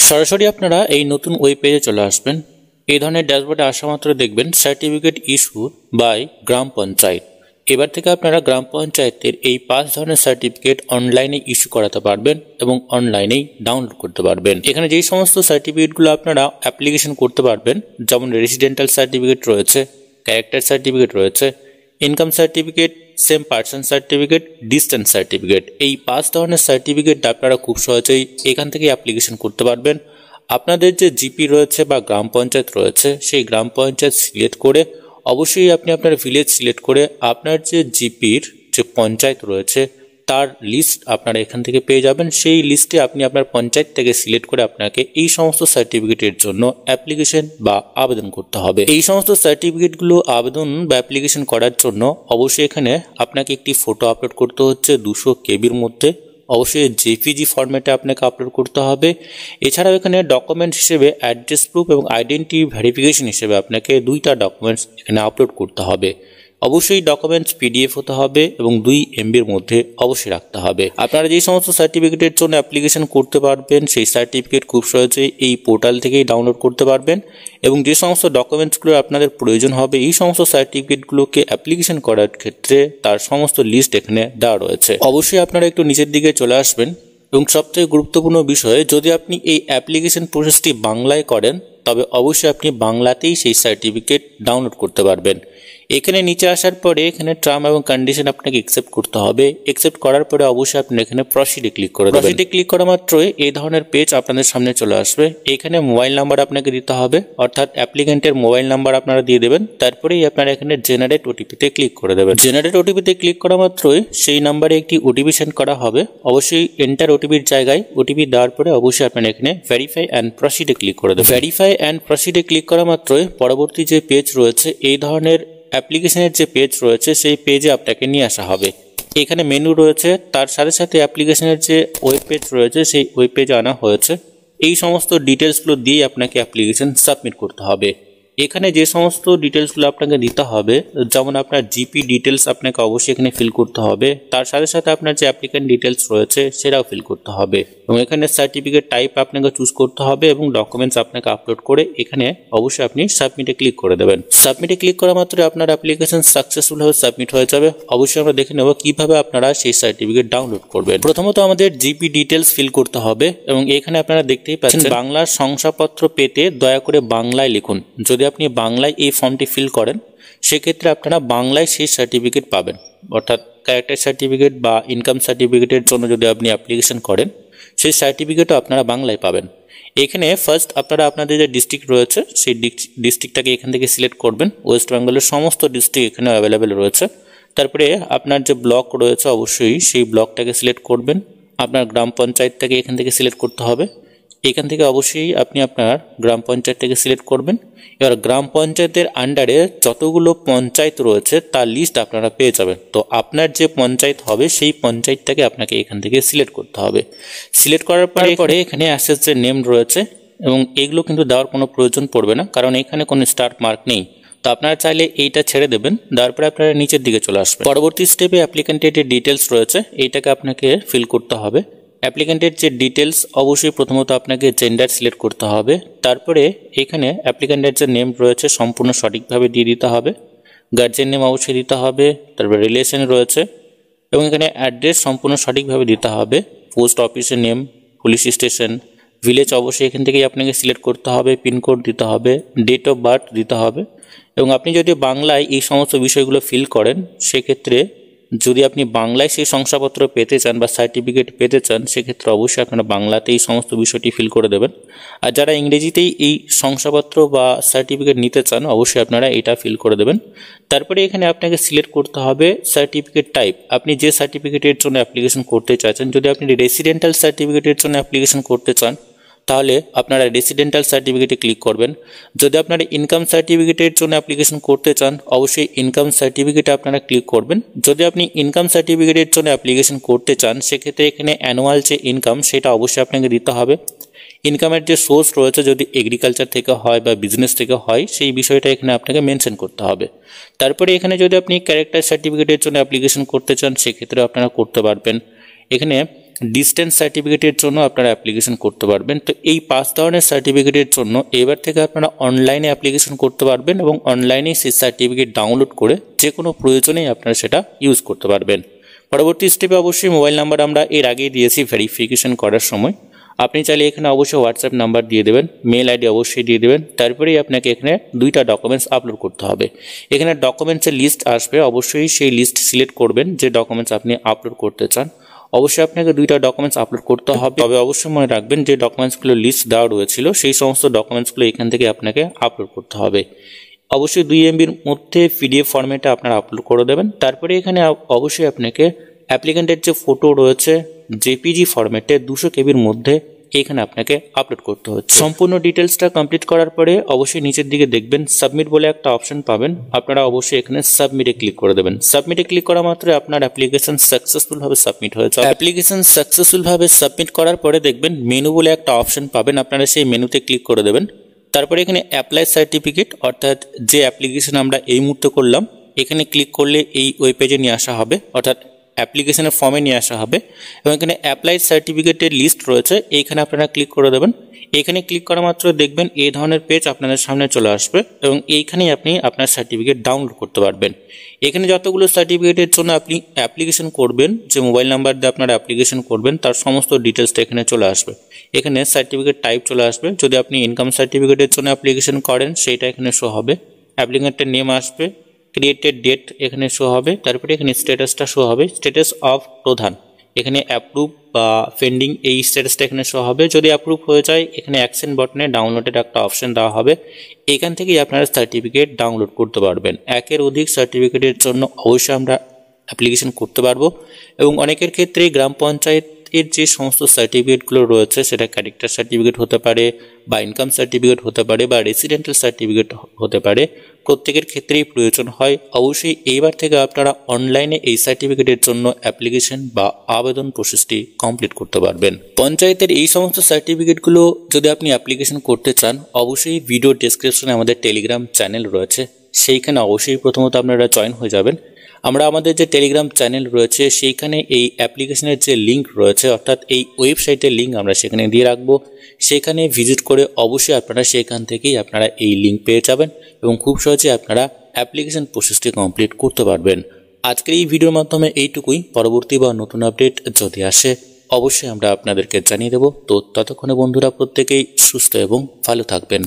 সরাসরি আপনারা এই নতুন ওয়েব পেজে চলে আসবেন। এই ধরনের ড্যাশবোর্ডে আসা মাত্র দেখবেন সার্টিফিকেট ইস্যু বাই গ্রাম পঞ্চায়েত। এবার থেকে আপনারা গ্রাম পঞ্চায়েতের এই 5 ধরনের সার্টিফিকেট অনলাইনে ইস্যু করাতে পারবেন এবং অনলাইনেই ডাউনলোড করতে পারবেন। এখানে যেই সমস্ত সার্টিফিকেটগুলো আপনারা অ্যাপ্লিকেশন করতে পারবেন, যেমন রেসিডেন্টাল সার্টিফিকেট রয়েছে, ক্যারেক্টার সার্টিফিকেট রয়েছে, income certificate, same person certificate, distance certificate, এই 5 ধরনের সার্টিফিকেট আপনারা খুব সহজেই এখান থেকে অ্যাপ্লিকেশন করতে পারবেন। আপনাদের যে জিপি রয়েছে বা গ্রাম পঞ্চায়েত রয়েছে, সেই গ্রাম পঞ্চায়েত সিলেক্ট করে অবশ্যই আপনি আপনার ভিলেজ সিলেক্ট করে আপনার যে জিপির যে পঞ্চায়েত রয়েছে তার লিস্ট আপনারা এখান থেকে পেয়ে যাবেন। সেই লিস্টে আপনি আপনার পঞ্চায়েত থেকে সিলেক্ট করে আপনাকে এই সমস্ত সার্টিফিকেটের জন্য অ্যাপ্লিকেশন বা আবেদন করতে হবে। এই সমস্ত সার্টিফিকেটগুলো আবেদন বা অ্যাপ্লিকেশন করার জন্য অবশ্যই এখানে আপনাকে একটি ফটো আপলোড করতে হচ্ছে 200 কেবির মধ্যে। অবশ্যই জেপিজি ফরম্যাটে আপনাকে আপলোড করতে হবে। এছাড়াও এখানে ডকুমেন্টস হিসেবে অ্যাড্রেস প্রুফ এবং আইডেন্টিটি ভেরিফিকেশন হিসেবে আপনাকে 2টা ডকুমেন্টস এখানে আপলোড করতে হবে। অবশ্যই ডকুমেন্টস পিডিএফ হতে হবে এবং 2 MBর মধ্যে অবশ্যই রাখতে হবে। আপনারা যে সমস্ত সার্টিফিকেটের জন্য অ্যাপ্লিকেশন করতে পারবেন সেই সার্টিফিকেট খুব সহজেই এই পোর্টাল থেকেই ডাউনলোড করতে পারবেন এবং যে সমস্ত ডকুমেন্টসগুলো আপনাদের প্রয়োজন হবে এই সমস্ত সার্টিফিকেটগুলোকে অ্যাপ্লিকেশন করার ক্ষেত্রে তার সমস্ত লিস্ট এখানে দেওয়া রয়েছে। অবশ্যই আপনারা একটু নিচের দিকে চলে আসবেন এবং সবথেকে গুরুত্বপূর্ণ বিষয়, যদি আপনি এই অ্যাপ্লিকেশন প্রসেসটি বাংলায় করেন তবে অবশ্যই আপনি বাংলাতেই সেই সার্টিফিকেট ডাউনলোড করতে পারবেন। এখানে নিচে আসার পরে এখানে টার্ম এবং কন্ডিশন আপনাকে অ্যাকসেপ্ট করতে হবে। অ্যাকসেপ্ট করার পরে অবশ্যই আপনি এখানে প্রসিডে ক্লিক করে দেবেন। প্রসিডে ক্লিক করা মাত্রই এই ধরনের পেজ আপনাদের সামনে চলে আসবে। এখানে মোবাইল নাম্বার আপনাকে দিতে হবে, অর্থাৎ অ্যাপ্লিকেন্টের মোবাইল নাম্বার আপনারা দিয়ে দেবেন। তারপরেই আপনারা এখানে জেনারেট ওটিপিতে ক্লিক করে দেবেন। জেনারেট ওটিপিতে ক্লিক করা মাত্রই সেই নাম্বারে একটি ওটিপি সেন্ড করা হবে। অবশ্যই এন্টার ওটিপির জায়গায় ওটিপি দেওয়ার পরে অবশ্যই আপনারা এখানে ভেরিফাই অ্যান্ড প্রসিডে ক্লিক করে দেবেন। ভেরিফাই অ্যান্ড প্রসিডে ক্লিক করা মাত্রই পরবর্তী যে পেজ রয়েছে এই ধরনের অ্যাপ্লিকেশনের যে পেজ রয়েছে সেই পেজে আপনাকে নিয়ে আসা হবে। এখানে মেনু রয়েছে, তার সাথে সাথে অ্যাপ্লিকেশনের যে ওয়েব পেজ রয়েছে সেই ওয়েব পেজে আনা হয়েছে। এই সমস্ত ডিটেলসগুলো দিয়ে আপনাকে অ্যাপ্লিকেশন সাবমিট করতে হবে। এখানে যে সমস্ত ডিটেলসগুলো আপনাকে দিতে হবে, যেমন আপনার জিপি ডিটেলস আপনাকে অবশ্যই এখানে ফিল করতে হবে, তার সাথে সাথে আপনার যে অ্যাপ্লিকেন্ট ডিটেলস রয়েছে সেটাও ফিল করতে হবে এবং এখানে সার্টিফিকেট টাইপ আপনাকে চুজ করতে হবে এবং ডকুমেন্টস আপনাকে আপলোড করে এখানে অবশ্যই আপনি সাবমিটে ক্লিক করে দেবেন। সাবমিটে ক্লিক করা মাত্র আপনার অ্যাপ্লিকেশন সাকসেসফুলভাবে সাবমিট হয়ে যাবে। অবশ্যই আমরা দেখে নেব কিভাবে আপনারা সেই সার্টিফিকেট ডাউনলোড করবেন। প্রথমত আমাদের জিপি ডিটেলস ফিল করতে হবে এবং এখানে আপনারা দেখতেই পাচ্ছেন বাংলার শংসাপত্র পেতে দয়া করে বাংলায় লিখুন। যদি আপনি বাংলায় এই ফর্মটি ফিল করেন সেক্ষেত্রে আপনারা বাংলায় সেই সার্টিফিকেট পাবেন, অর্থাৎ ক্যারেক্টার সার্টিফিকেট বা ইনকাম সার্টিফিকেটের জন্য যদি আপনি অ্যাপ্লিকেশন করেন সেই সার্টিফিকেটও আপনারা বাংলায় পাবেন। এখানে ফার্স্ট আপনারা আপনাদের যে ডিস্ট্রিক্ট রয়েছে সেই ডিস্ট্রিক্টটাকে এখান থেকে সিলেক্ট করবেন। ওয়েস্ট বেঙ্গলের সমস্ত ডিস্ট্রিক্ট এখানে অ্যাভেলেবেল রয়েছে। তারপরে আপনার যে ব্লক রয়েছে অবশ্যই সেই ব্লকটাকে সিলেক্ট করবেন। আপনার গ্রাম পঞ্চায়েতটাকে এখান থেকে সিলেক্ট করতে হবে। এখান থেকে অবশ্যই আপনি আপনার গ্রাম পঞ্চায়েতটাকে সিলেক্ট করবেন। এবার গ্রাম পঞ্চায়েতের আন্ডারে যতগুলো পঞ্চায়েত রয়েছে তার লিস্ট আপনারা পেয়ে যাবেন। তো আপনার যে পঞ্চায়েত হবে সেই পঞ্চায়েতটাকে আপনাকে এখান থেকে সিলেক্ট করতে হবে। সিলেক্ট করার পরে এখানে অ্যাসেস যে নেম রয়েছে এবং এগুলো কিন্তু দেওয়ার কোনো প্রয়োজন পড়বে না, কারণ এখানে কোনো স্টার মার্ক নেই। তো আপনারা চাইলে এইটা ছেড়ে দেবেন। তারপরে আপনারা নিচের দিকে চলে আসবেন। পরবর্তী স্টেপে অ্যাপ্লিকেন্টের যে ডিটেলস রয়েছে এইটাকে আপনাকে ফিল করতে হবে। অ্যাপ্লিকেন্টের যে ডিটেলস অবশ্যই প্রথমত আপনাকে জেন্ডার সিলেক্ট করতে হবে। তারপরে এখানে অ্যাপ্লিকেন্টের যে নেম রয়েছে সম্পূর্ণ সঠিকভাবে দিয়ে দিতে হবে। গার্জেন নেম অবশ্যই দিতে হবে। তারপরে রিলেশন রয়েছে এবং এখানে অ্যাড্রেস সম্পূর্ণ সঠিকভাবে দিতে হবে। পোস্ট অফিসের নেম, পুলিশ স্টেশন, ভিলেজ অবশ্যই এখান থেকেই আপনাকে সিলেক্ট করতে হবে। পিনকোড দিতে হবে, ডেট অফ বার্থ দিতে হবে এবং আপনি যদি বাংলায় এই সমস্ত বিষয়গুলো ফিল করেন সেক্ষেত্রে যদি আপনি বাংলায় সেই শংসাপত্র পেতে চান বা সার্টিফিকেট পেতে চান সেক্ষেত্রে অবশ্যই আপনারা বাংলাতেই সমস্ত বিষয়টি ফিল করে দেবেন। আর যারা ইংরেজিতেই এই শংসাপত্র বা সার্টিফিকেট নিতে চান অবশ্যই আপনারা এটা ফিল করে দেবেন। তারপরে এখানে আপনাকে সিলেক্ট করতে হবে সার্টিফিকেট টাইপ। আপনি যে সার্টিফিকেটের জন্য অ্যাপ্লিকেশন করতে চাইছেন, যদি আপনি রেসিডেন্টাল সার্টিফিকেটের জন্য অ্যাপ্লিকেশন করতে চান তাহলে আপনারা রেসিডেন্টাল সার্টিফিকেটে ক্লিক করবেন। যদি আপনারা ইনকাম সার্টিফিকেটের জন্য অ্যাপ্লিকেশন করতে চান অবশ্যই ইনকাম সার্টিফিকেটে আপনারা ক্লিক করবেন। যদি আপনি ইনকাম সার্টিফিকেটের জন্য অ্যাপ্লিকেশন করতে চান সেক্ষেত্রে এখানে অ্যানুয়াল যে ইনকাম সেটা অবশ্যই আপনাকে দিতে হবে। ইনকামের যে সোর্স রয়েছে যদি এগ্রিকালচার থেকে হয় বা বিজনেস থেকে হয় সেই বিষয়টা এখানে আপনাকে মেনশন করতে হবে। তারপরে এখানে যদি আপনি ক্যারেক্টার সার্টিফিকেটের জন্য অ্যাপ্লিকেশন করতে চান সেক্ষেত্রে আপনারা করতে পারবেন। এখানে ডিস্টেন্স সার্টিফিকেটের জন্য আপনারা অ্যাপ্লিকেশন করতে পারবেন। তো এই 5 ধরনের সার্টিফিকেটের জন্য এবার থেকে আপনারা অনলাইনে অ্যাপ্লিকেশন করতে পারবেন এবং অনলাইনে সেই সার্টিফিকেট ডাউনলোড করে যে কোনো প্রয়োজনেই আপনারা সেটা ইউজ করতে পারবেন। পরবর্তী স্টেপে অবশ্যই মোবাইল নাম্বার আমরা এর আগেই দিয়েছি ভেরিফিকেশন করার সময়। আপনি চাইলে এখানে অবশ্যই হোয়াটসঅ্যাপ নাম্বার দিয়ে দেবেন, মেল আইডি অবশ্যই দিয়ে দেবেন। তারপরেই আপনাকে এখানে 2টা ডকুমেন্টস আপলোড করতে হবে। এখানে ডকুমেন্টসের লিস্ট আসবে, অবশ্যই সেই লিস্ট সিলেক্ট করবেন যে ডকুমেন্টস আপনি আপলোড করতে চান। অবশ্যই আপনাকে 2টা ডকুমেন্টস আপলোড করতে হবে, তবে অবশ্যই মনে রাখবেন যে ডকুমেন্টসগুলো লিস্ট দেওয়া রয়েছিল সেই সমস্ত ডকুমেন্টসগুলো এখান থেকে আপনাকে আপলোড করতে হবে। অবশ্যই 2 MBর মধ্যে PDF ফরম্যাটে আপনারা আপলোড করে দেবেন। তারপরে এখানে অবশ্যই আপনাকে অ্যাপ্লিক্যান্টের যে ফটো রয়েছে JPG ফরম্যাটে 200 KBর মধ্যে এখানে আপনাকে আপলোড করতে হচ্ছে। সম্পূর্ণ ডিটেলসটা কমপ্লিট করার পরে অবশ্যই নিচের দিকে দেখবেন সাবমিট বলে একটা অপশন পাবেন, আপনারা অবশ্যই এখানে সাবমিটে ক্লিক করে দেবেন। সাবমিটে ক্লিক করা মাত্র আপনার অ্যাপ্লিকেশন সাকসেসফুলভাবে সাবমিট হয়ে যাবে। অ্যাপ্লিকেশন সাকসেসফুলভাবে সাবমিট করার পরে দেখবেন মেনু বলে একটা অপশন পাবেন, আপনারা সেই মেনুতে ক্লিক করে দেবেন। তারপরে এখানে অ্যাপ্লাই সার্টিফিকেট অর্থাৎ যে অ্যাপ্লিকেশন আমরা এই মুহূর্তে করলাম এখানে ক্লিক করলে এই ওয়েব পেজে নিয়ে আসা হবে, অর্থাৎ অ্যাপ্লিকেশনের ফর্মে নিয়ে আসা হবে এবং এখানে অ্যাপ্লাই সার্টিফিকেটের লিস্ট রয়েছে, এইখানে আপনারা ক্লিক করে দেবেন। এখানে ক্লিক করা মাত্র দেখবেন এই ধরনের পেজ আপনাদের সামনে চলে আসবে এবং এইখানেই আপনি আপনার সার্টিফিকেট ডাউনলোড করতে পারবেন। এখানে যতগুলো সার্টিফিকেটের জন্য আপনি অ্যাপ্লিকেশন করবেন, যে মোবাইল নাম্বার দিয়ে আপনারা অ্যাপ্লিকেশন করবেন তার সমস্ত ডিটেলসটা এখানে চলে আসবে। এখানে সার্টিফিকেট টাইপ চলে আসবে, যদি আপনি ইনকাম সার্টিফিকেটের জন্য অ্যাপ্লিকেশন করেন সেইটা এখানে শো হবে, অ্যাপ্লিকেন্টের নেম আসবে, ক্রিয়েটেড ডেট এখানে শো হবে, তারপরে এখানে স্ট্যাটাসটা শো হবে, স্ট্যাটাস অফ প্রধান, এখানে অ্যাপ্রুভ বা পেন্ডিং এই স্ট্যাটাসটা এখানে শো হবে। যদি অ্যাপ্রুভ হয়ে যায় এখানে অ্যাকশন বাটনে ডাউনলোডের একটা অপশন দেওয়া হবে, এখান থেকেই আপনারা সার্টিফিকেট ডাউনলোড করতে পারবেন। একের অধিক সার্টিফিকেটের জন্য অবশ্যই আমরা অ্যাপ্লিকেশন করতে পারবো এবং অনেকের ক্ষেত্রে গ্রাম পঞ্চায়েতের যে সমস্ত সার্টিফিকেটগুলো রয়েছে সেটা ক্যারেক্টার সার্টিফিকেট হতে পারে বা ইনকাম সার্টিফিকেট হতে পারে বা রেসিডেন্টাল সার্টিফিকেট হতে পারে, প্রত্যেকের ক্ষেত্রেই প্রয়োজন হয়। অবশ্যই এইবার থেকে আপনারা অনলাইনে এই সার্টিফিকেটের জন্য অ্যাপ্লিকেশন বা আবেদন প্রসেসটি কমপ্লিট করতে পারবেন। পঞ্চায়েতের এই সমস্ত সার্টিফিকেটগুলো যদি আপনি অ্যাপ্লিকেশন করতে চান অবশ্যই ভিডিও ডেসক্রিপশনে আমাদের টেলিগ্রাম চ্যানেল রয়েছে, সেইখানে অবশ্যই প্রথমত আপনারা জয়েন হয়ে যাবেন। আমরা আমাদের যে টেলিগ্রাম চ্যানেল রয়েছে সেইখানে এই অ্যাপ্লিকেশনের যে লিঙ্ক রয়েছে অর্থাৎ এই ওয়েবসাইটের লিঙ্ক আমরা সেখানে দিয়ে রাখবো, সেখানে ভিজিট করে অবশ্যই আপনারা সেখান থেকেই আপনারা এই লিঙ্ক পেয়ে যাবেন এবং খুব সহজে আপনারা অ্যাপ্লিকেশন প্রসেসটি কমপ্লিট করতে পারবেন। আজকের এই ভিডিওর মাধ্যমে এইটুকুই, পরবর্তী বা নতুন আপডেট যদি আসে অবশ্যই আমরা আপনাদেরকে জানিয়ে দেব। তো ততক্ষণে বন্ধুরা প্রত্যেকেই সুস্থ এবং ভালো থাকবেন।